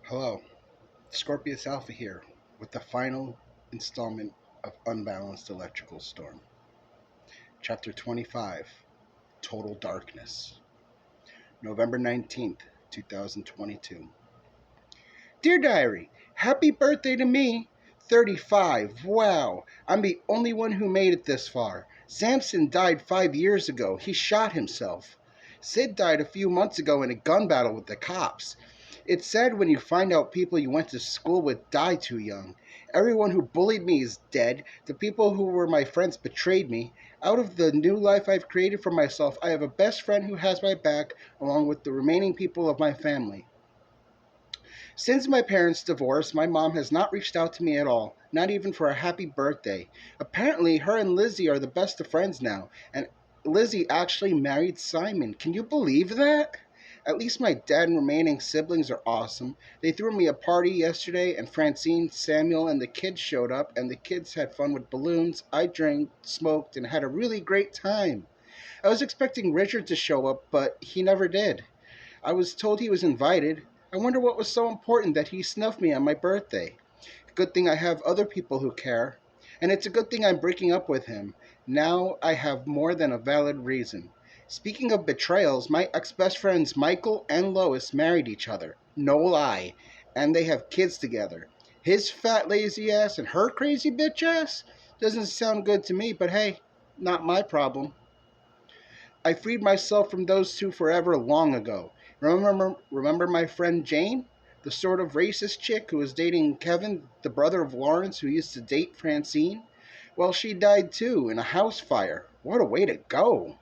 Hello, Scorpius Alpha here with the final installment of Unbalanced Electrical Storm. Chapter 25 Total Darkness. November 19th, 2022. Dear Diary, happy birthday to me! 35. Wow, I'm the only one who made it this far. Samson died 5 years ago. He shot himself. Sid died a few months ago in a gun battle with the cops. It's sad when you find out people you went to school with die too young. Everyone who bullied me is dead. The people who were my friends betrayed me. Out of the new life I've created for myself, I have a best friend who has my back, along with the remaining people of my family. Since my parents' divorce, my mom has not reached out to me at all, not even for a happy birthday. Apparently, her and Lizzie are the best of friends now, and Lizzie actually married Simon. Can you believe that? At least my dad and remaining siblings are awesome. They threw me a party yesterday, and Francine, Samuel, and the kids showed up, and the kids had fun with balloons. I drank, smoked, and had a really great time. I was expecting Richard to show up, but he never did. I was told he was invited. I wonder what was so important that he snuffed me on my birthday. Good thing I have other people who care. And it's a good thing I'm breaking up with him. Now I have more than a valid reason. Speaking of betrayals, my ex best friends Michael and Lois married each other. No lie. And they have kids together. His fat lazy ass and her crazy bitch ass? Doesn't sound good to me, but hey, not my problem. I freed myself from those two forever long ago. Remember my friend Jane? The sort of racist chick who was dating Kevin, the brother of Lawrence, who used to date Francine? Well, she died too in a house fire. What a way to go!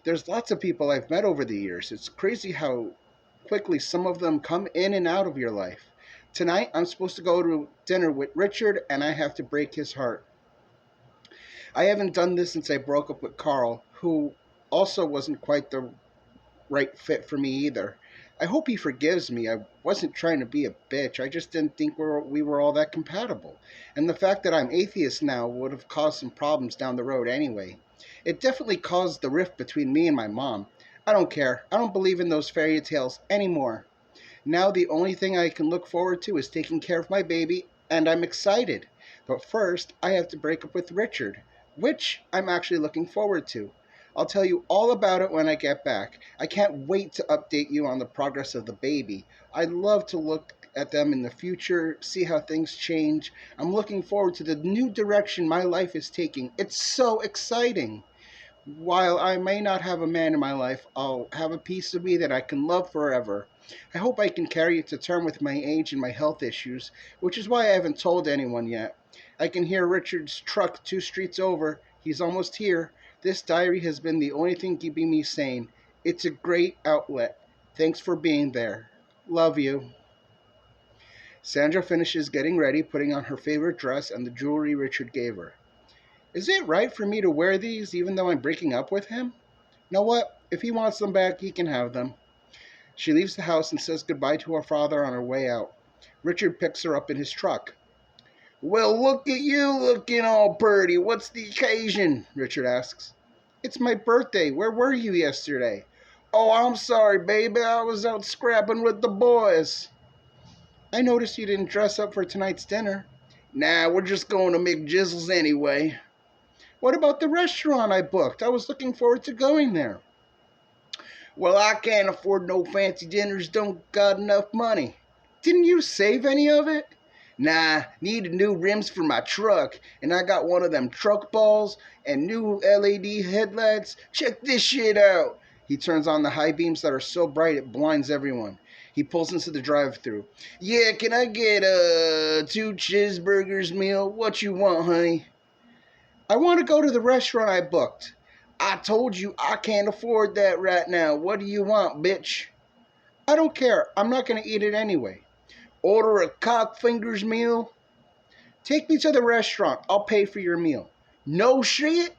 There's lots of people I've met over the years. It's crazy how quickly some of them come in and out of your life. Tonight, I'm supposed to go to dinner with Richard, and I have to break his heart. I haven't done this since I broke up with Carl, who also wasn't quite the right fit for me either. I hope he forgives me. I wasn't trying to be a bitch. I just didn't think we were all that compatible. And the fact that I'm atheist now would have caused some problems down the road anyway. It definitely caused the rift between me and my mom. I don't care. I don't believe in those fairy tales anymore. Now the only thing I can look forward to is taking care of my baby, and I'm excited. But first, I have to break up with Richard, which I'm actually looking forward to. I'll tell you all about it when I get back. I can't wait to update you on the progress of the baby. I'd love to look at them in the future, see how things change. I'm looking forward to the new direction my life is taking. It's so exciting. While I may not have a man in my life, I'll have a piece of me that I can love forever. I hope I can carry it to term with my age and my health issues, which is why I haven't told anyone yet. I can hear Richard's truck 2 streets over. He's almost here. This diary has been the only thing keeping me sane. It's a great outlet. Thanks for being there. Love you. Sandra finishes getting ready, putting on her favorite dress and the jewelry Richard gave her. Is it right for me to wear these even though I'm breaking up with him? Know what? If he wants them back, he can have them. She leaves the house and says goodbye to her father on her way out. Richard picks her up in his truck. Well, look at you looking all pretty. What's the occasion? Richard asks. It's my birthday. Where were you yesterday? Oh, I'm sorry, baby. I was out scrapping with the boys. I noticed you didn't dress up for tonight's dinner. Nah, we're just going to McJizzle's anyway. What about the restaurant I booked? I was looking forward to going there. Well, I can't afford no fancy dinners, don't got enough money. Didn't you save any of it? Nah, needed new rims for my truck, and I got one of them truck balls and new LED headlights. Check this shit out. He turns on the high beams that are so bright it blinds everyone. He pulls into the drive-thru. Yeah, can I get 2 cheeseburgers meal? What you want, honey? I want to go to the restaurant I booked. I told you I can't afford that right now. What do you want, bitch? I don't care. I'm not going to eat it anyway. Order a cock fingers meal? Take me to the restaurant. I'll pay for your meal. No shit?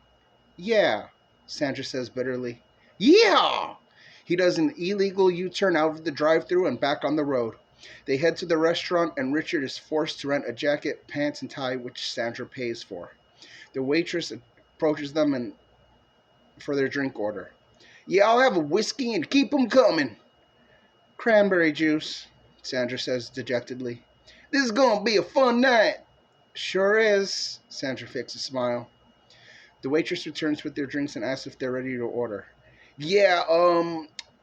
Yeah, Sandra says bitterly. Yeah! He does an illegal U-turn out of the drive-thru and back on the road. They head to the restaurant and Richard is forced to rent a jacket, pants, and tie which Sandra pays for. The waitress approaches them and for their drink order. Yeah, I'll have a whiskey and keep 'em coming. Cranberry juice. Sandra says dejectedly. This is gonna be a fun night. Sure is, Sandra fakes a smile. The waitress returns with their drinks and asks if they're ready to order. Yeah,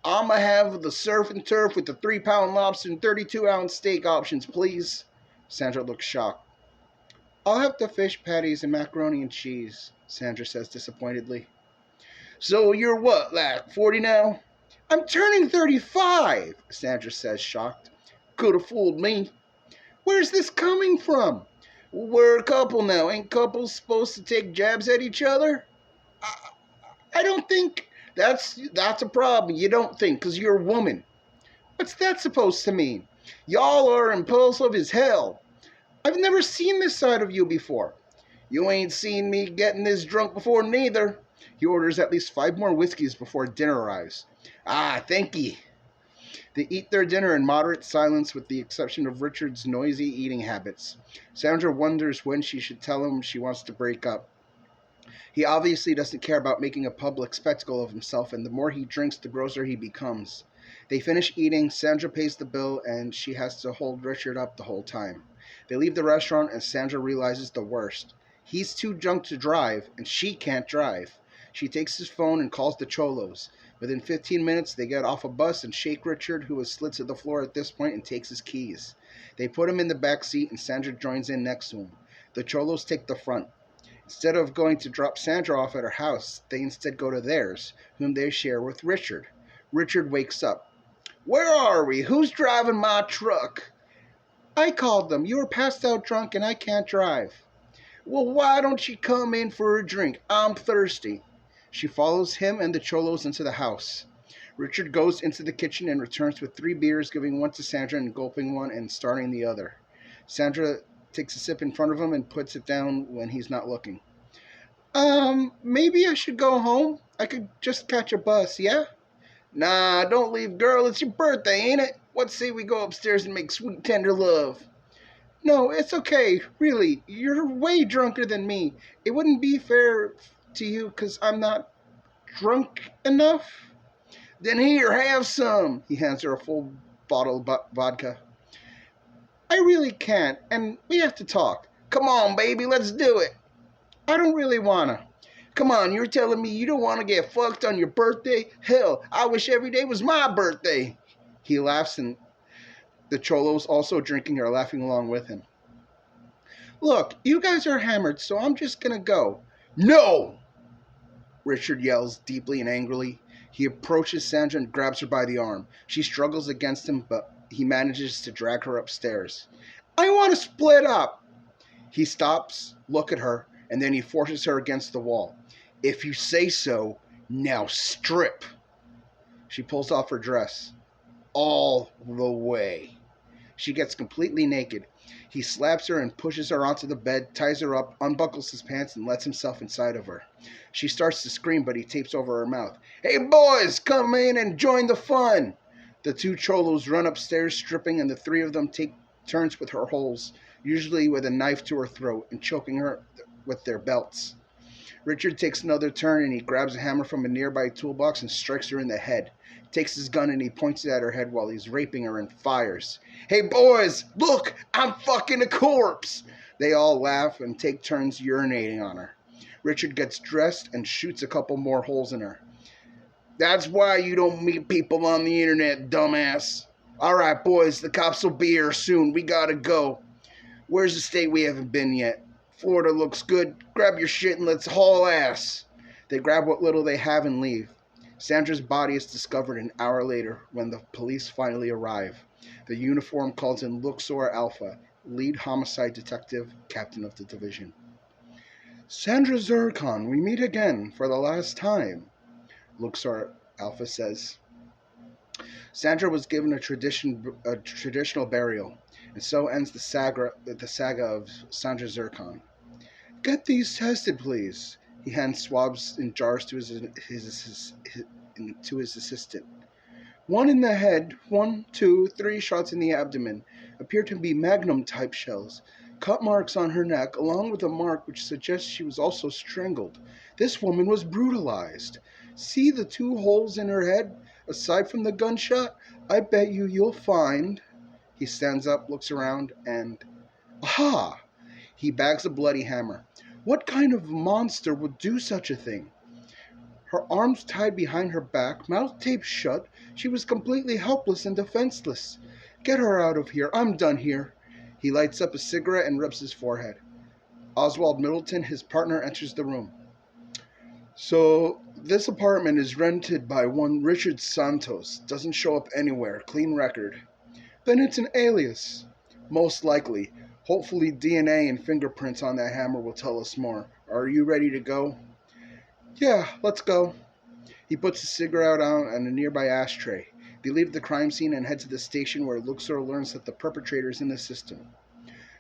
I'ma have the surf and turf with the 3-pound lobster and 32-ounce steak options, please. Sandra looks shocked. I'll have the fish patties and macaroni and cheese, Sandra says disappointedly. So you're what, like 40 now? I'm turning 35, Sandra says, shocked. Could have fooled me. Where's this coming from? We're a couple now. Ain't couples supposed to take jabs at each other? I don't think that's a problem. You don't think, 'cause you're a woman. What's that supposed to mean? Y'all are impulsive as hell. I've never seen this side of you before. You ain't seen me getting this drunk before neither. He orders at least 5 more whiskeys before dinner arrives. Ah, thank ye. They eat their dinner in moderate silence with the exception of Richard's noisy eating habits. Sandra wonders when she should tell him she wants to break up. He obviously doesn't care about making a public spectacle of himself, and the more he drinks, the grosser he becomes. They finish eating, Sandra pays the bill, and she has to hold Richard up the whole time. They leave the restaurant, and Sandra realizes the worst. He's too drunk to drive, and she can't drive. She takes his phone and calls the Cholos. Within 15 minutes, they get off a bus and shake Richard, who is slid to the floor at this point, and takes his keys. They put him in the back seat, and Sandra joins in next to him. The Cholos take the front. Instead of going to drop Sandra off at her house, they instead go to theirs, whom they share with Richard. Richard wakes up. Where are we? Who's driving my truck? I called them. You were passed out drunk and I can't drive. Well, why don't you come in for a drink? I'm thirsty. She follows him and the Cholos into the house. Richard goes into the kitchen and returns with 3 beers, giving one to Sandra and gulping one and starting the other. Sandra takes a sip in front of him and puts it down when he's not looking. Maybe I should go home? I could just catch a bus, yeah? Nah, don't leave, girl. It's your birthday, ain't it? What say we go upstairs and make sweet, tender love? No, it's okay, really. You're way drunker than me. It wouldn't be fair to you because I'm not drunk enough. Then here, have some. He hands her a full bottle of vodka. I really can't, and we have to talk. Come on, baby, let's do it. I don't really wanna. Come on, you're telling me you don't want to get fucked on your birthday? Hell, I wish every day was my birthday. He laughs, and the Cholos, also drinking, are laughing along with him. Look, you guys are hammered, so I'm just gonna go. No! Richard yells deeply and angrily. He approaches Sandra and grabs her by the arm. She struggles against him, but he manages to drag her upstairs. I want to split up. He stops, look at her, and then he forces her against the wall. If you say so, now strip. She pulls off her dress. All the way. She gets completely naked. He slaps her and pushes her onto the bed, ties her up, unbuckles his pants, and lets himself inside of her. She starts to scream, but he tapes over her mouth. Hey boys, come in and join the fun. The 2 Cholos run upstairs stripping, and the 3 of them take turns with her holes, usually with a knife to her throat, and choking her with their belts. Richard takes another turn and he grabs a hammer from a nearby toolbox and strikes her in the head. He takes his gun and he points it at her head while he's raping her and fires. Hey boys, look, I'm fucking a corpse. They all laugh and take turns urinating on her. Richard gets dressed and shoots a couple more holes in her. That's why you don't meet people on the internet, dumbass. Alright boys, the cops will be here soon. We gotta go. Where's the state we haven't been yet? Florida looks good. Grab your shit and let's haul ass. They grab what little they have and leave. Sandra's body is discovered an hour later when the police finally arrive. The uniform calls in Luxor Alpha, lead homicide detective, captain of the division. Sandra Zircon, we meet again for the last time, Luxor Alpha says. Sandra was given a traditional burial, and so ends the saga of Sandra Zircon. Get these tested, please. He hands swabs in jars to his assistant. 1 in the head, 1, 2, 3 shots in the abdomen. Appear to be magnum-type shells. Cut marks on her neck, along with a mark which suggests she was also strangled. This woman was brutalized. See the 2 holes in her head? Aside from the gunshot, I bet you'll find... He stands up, looks around, and aha! He bags a bloody hammer. What kind of monster would do such a thing? Her arms tied behind her back, mouth taped shut, she was completely helpless and defenseless. Get her out of here. I'm done here. He lights up a cigarette and rubs his forehead. Oswald Middleton, his partner, enters the room. So, this apartment is rented by one Richard Santos. Doesn't show up anywhere. Clean record. Then it's an alias. Most likely. Hopefully DNA and fingerprints on that hammer will tell us more. Are you ready to go? Yeah, let's go. He puts his cigarette out on a nearby ashtray. They leave the crime scene and head to the station where Luxor learns that the perpetrator is in the system.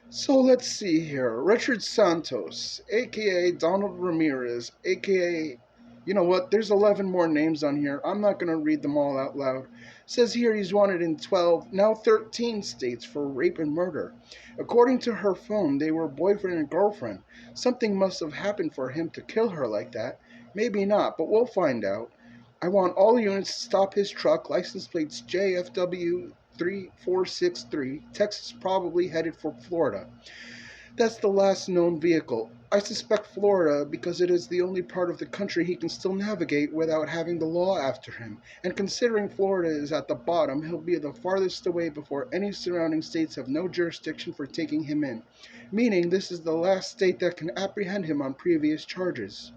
So let's see here. Richard Santos, aka Donald Ramirez, aka. You know what? There's 11 more names on here. I'm not going to read them all out loud. Says here he's wanted in 12, now 13 states for rape and murder. According to her phone, they were boyfriend and girlfriend. Something must have happened for him to kill her like that. Maybe not, but we'll find out. I want all units to stop his truck, license plates JFW 3463, Texas, probably headed for Florida. That's the last known vehicle. I suspect Florida because it is the only part of the country he can still navigate without having the law after him. And considering Florida is at the bottom, he'll be the farthest away before any surrounding states have no jurisdiction for taking him in. Meaning this is the last state that can apprehend him on previous charges.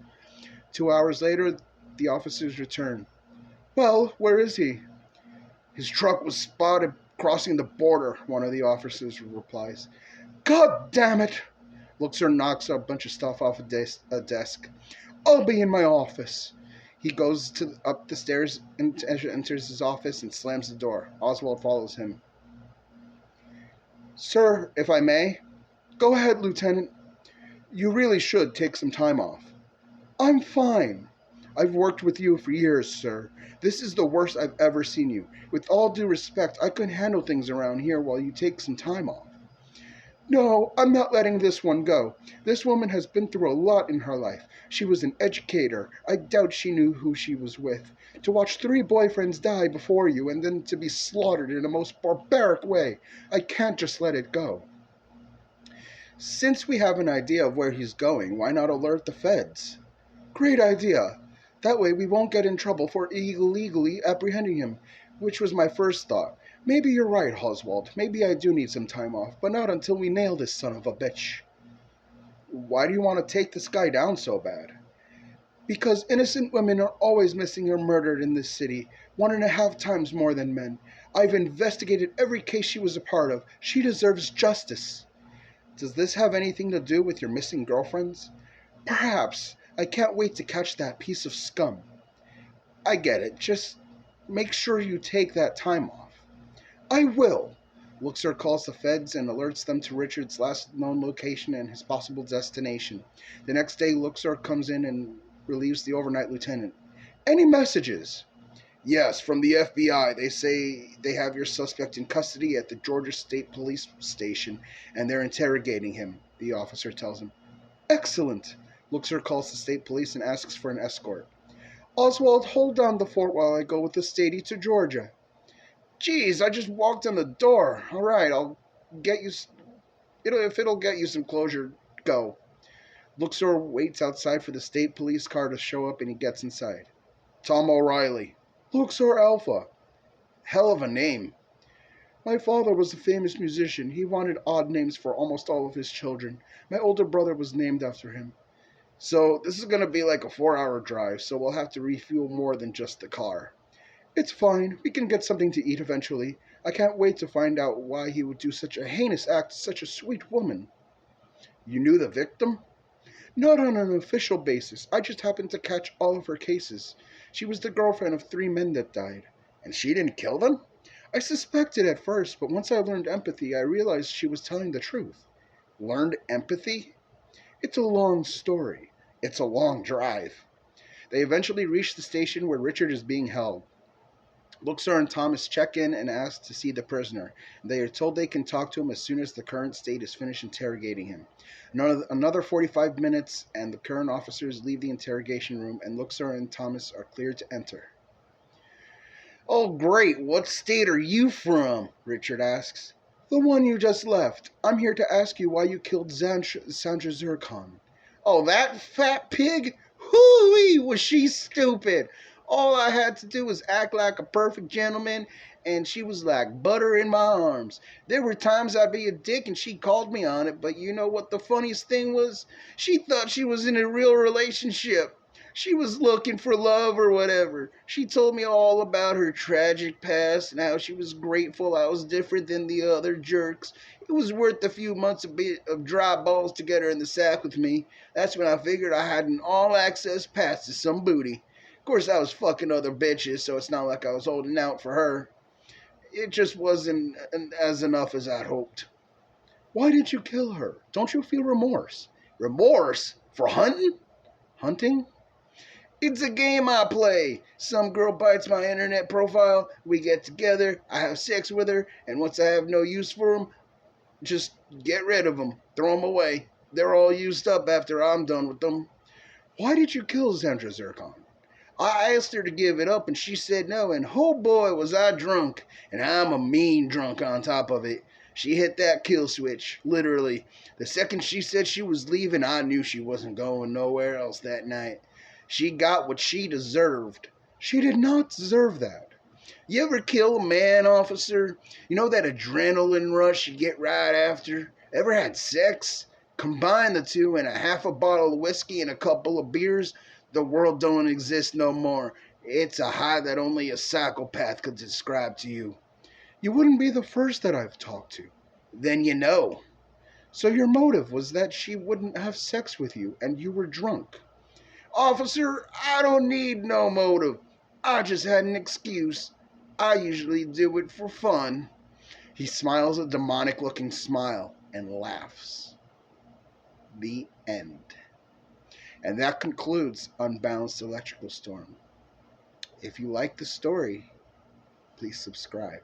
2 hours later, the officers return. Well, where is he? His truck was spotted crossing the border, one of the officers replies. God damn it! Luxor knocks a bunch of stuff off a desk. I'll be in my office. He goes up the stairs and enters his office and slams the door. Oswald follows him. Sir, if I may? Go ahead, Lieutenant. You really should take some time off. I'm fine. I've worked with you for years, sir. This is the worst I've ever seen you. With all due respect, I couldn't handle things around here while you take some time off. No, I'm not letting this one go. This woman has been through a lot in her life. She was an educator. I doubt she knew who she was with. To watch 3 boyfriends die before you and then to be slaughtered in a most barbaric way, I can't just let it go. Since we have an idea of where he's going, why not alert the feds? Great idea. That way we won't get in trouble for illegally apprehending him, which was my first thought. Maybe you're right, Oswald. Maybe I do need some time off, but not until we nail this son of a bitch. Why do you want to take this guy down so bad? Because innocent women are always missing or murdered in this city, 1.5 times more than men. I've investigated every case she was a part of. She deserves justice. Does this have anything to do with your missing girlfriends? Perhaps. I can't wait to catch that piece of scum. I get it. Just make sure you take that time off. I will. Luxor calls the feds and alerts them to Richard's last known location and his possible destination. The next day, Luxor comes in and relieves the overnight lieutenant. Any messages? Yes, from the FBI. They say they have your suspect in custody at the Georgia State Police Station, and they're interrogating him, the officer tells him. Excellent. Luxor calls the state police and asks for an escort. Oswald, hold down the fort while I go with the statey to Georgia. Geez, I just walked in the door. All right, I'll get you. If it'll get you some closure, go. Luxor waits outside for the state police car to show up and he gets inside. Tom O'Reilly. Luxor Alpha. Hell of a name. My father was a famous musician. He wanted odd names for almost all of his children. My older brother was named after him. So this is going to be like a 4-hour drive, so we'll have to refuel more than just the car. It's fine. We can get something to eat eventually. I can't wait to find out why he would do such a heinous act to such a sweet woman. You knew the victim? Not on an official basis. I just happened to catch all of her cases. She was the girlfriend of 3 men that died. And she didn't kill them? I suspected at first, but once I learned empathy, I realized she was telling the truth. Learned empathy? It's a long story. It's a long drive. They eventually reach the station where Richard is being held. Luxor and Thomas check in and ask to see the prisoner. They are told they can talk to him as soon as the current state is finished interrogating him. Another 45 minutes and the current officers leave the interrogation room and Luxor and Thomas are cleared to enter. Oh great, what state are you from? Richard asks. The one you just left. I'm here to ask you why you killed Sandra Zircon. Oh, that fat pig? Hoo-wee, was she stupid. All I had to do was act like a perfect gentleman, and she was like butter in my arms. There were times I'd be a dick and she called me on it, but you know what the funniest thing was? She thought she was in a real relationship. She was looking for love or whatever. She told me all about her tragic past and how she was grateful I was different than the other jerks. It was worth a few months of dry balls to get her in the sack with me. That's when I figured I had an all access pass to some booty. Of course, I was fucking other bitches, so it's not like I was holding out for her. It just wasn't as enough as I'd hoped. Why did you kill her? Don't you feel remorse? Remorse? For hunting? Hunting? It's a game I play. Some girl bites my internet profile, we get together, I have sex with her, and once I have no use for them, just get rid of them, throw them away. They're all used up after I'm done with them. Why did you kill Sandra Zircon? I asked her to give it up and she said no, and oh boy was I drunk, and I'm a mean drunk on top of it. She hit that kill switch, literally. The second she said she was leaving, I knew she wasn't going nowhere else that night. She got what she deserved. She did not deserve that. You ever kill a man, officer? You know that adrenaline rush you get right after? Ever had sex? Combine the two and a half a bottle of whiskey and a couple of beers, the world don't exist no more. It's a high that only a psychopath could describe to you. You wouldn't be the first that I've talked to. Then you know. So your motive was that she wouldn't have sex with you and you were drunk. Officer, I don't need no motive. I just had an excuse. I usually do it for fun. He smiles a demonic looking smile and laughs. The end. And that concludes Unbalanced Electrical Storm. If you like the story, please subscribe.